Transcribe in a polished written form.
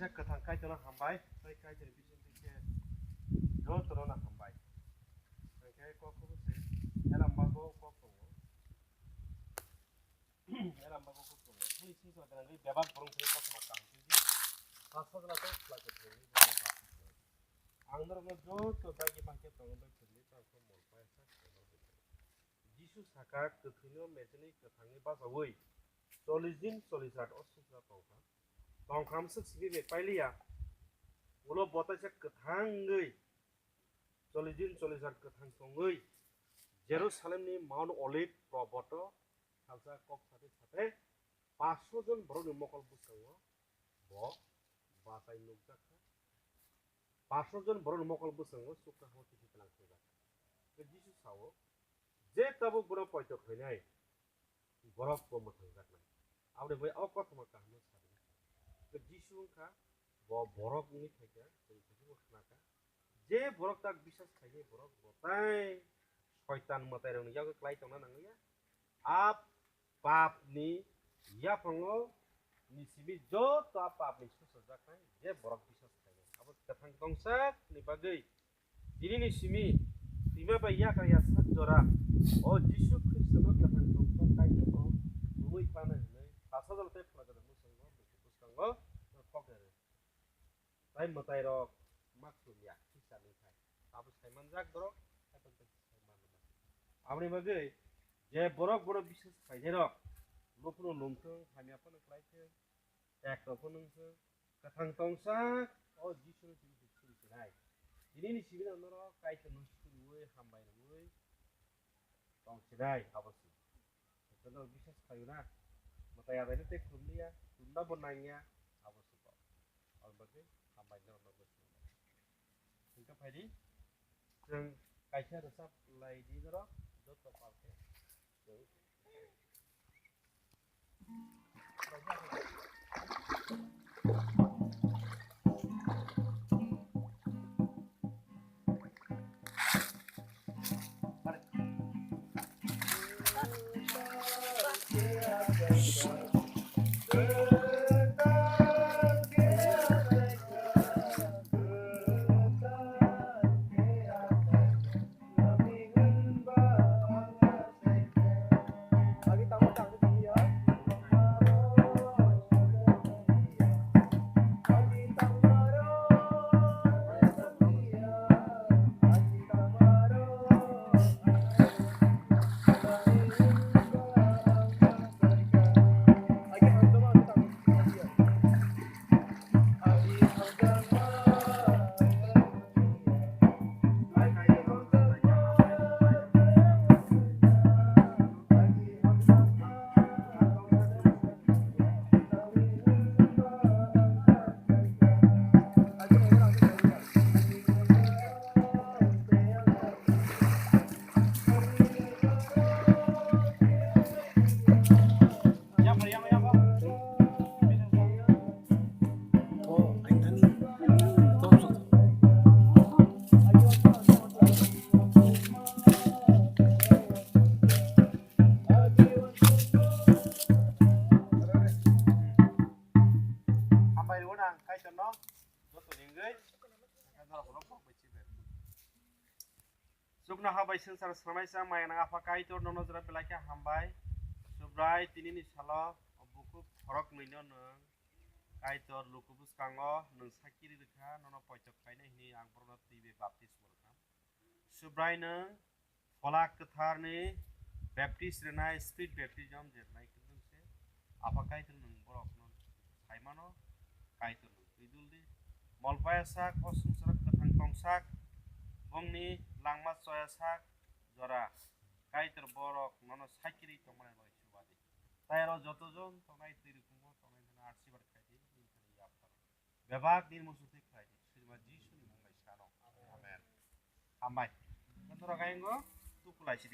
bataisa ketang kaitona hambai sai kaitoni bisin dike jotorona hambai kai kokko se erambago kokko erambago kokko hei siso dangai bebak borong se kokko makang siji pasodna to plage theni angdorno joto bagi bangke tongo theni tako molpaisa jisu saka kethino mejeni ketangni basawoi 40 दिन 40 रात असुखा पाउखा बांखामसो सिबि पाइलिया उलो बताइसे कथांगै 40 दिन 40 रात कथां संगै जेरुसालेमनि माउन्ट अलिभ पर्वत सालसा कक साथे साथे 500 जन बरनि मकल बुसाङो ब बासाइ नुजाखा 500 जन बरनि मकल बुसाङो सुखा होति सितलांखा के जिसु सावो जे तबु बुरा पयतो खैनाय बरफ को मथां जाखना आवरे बै अ कथमा काहनो सारि के जिसुखा ब बरफ नि थाइका जों बिखौ खनाका जे बरफ ताक बिसास थाइने बरफ बताय शयतान मतायरनि याग क्लाइ तंना नांगया आप पाप नि या फंगो निसिबि जो तो आप पाप नि सुस जाखनाय जे बरफ बिसास थाइने अब कथां तंसाक नि बागै दिनि निसिमि तिमा बा या का या सात जरा ओ जिसु ख्रिस्टनो कथां तंसाक काइतो मुइ पाना हनै पासजल ते फलागदा मुसंगो बुसंगो पगरे ताइ मतायरो माखुलिया किसानि थाय आबो साइमान जाक दरो काटन ते साइमान आबनि बगै जे बरक बरक बिसेस थाइजेरो लुखनो लुमथों हामियाफोर क्लाइथे एकरफोरनोंसो कथां तंसाक ओ जिसुनो दिनि सिरिनाय दिनि सिबिना नरो काइतो नसुरुय हामबायनुय तंसिनाय आबसि तनो बिसेस थायोना मताया बेनो ते खुलिया तुंदा बनाया आवश्यक और बगे हामबायनो नबो इनका फायदि जों काइसा रसा लाइदि जरो जतो पालके जों Sukna habai sensar sanai sa mayana apakai tor nono jara belaka hambai subrai tinini salo buku phorok nino nang kai tor lukubus kango nang sakiri rekha nono poitok kaina hini angborna tibe baptis morkam subrai nang folak kathar ni baptis renai spirit baptism jetnai kidung se apakai tor nang borok non saimano kai tor iduldi molpaya sak osungsarak kathang tongsak bongni langma soya sak jora kaitor borok nono sakiri tongmane bai subadi tayro jotojon tonai tirukumo tonai na arsibar khaidi nintani yapar bebak din musuti khaidi sirma jisu ni mungai sano amen ambai kantora gaingo tukulai sidi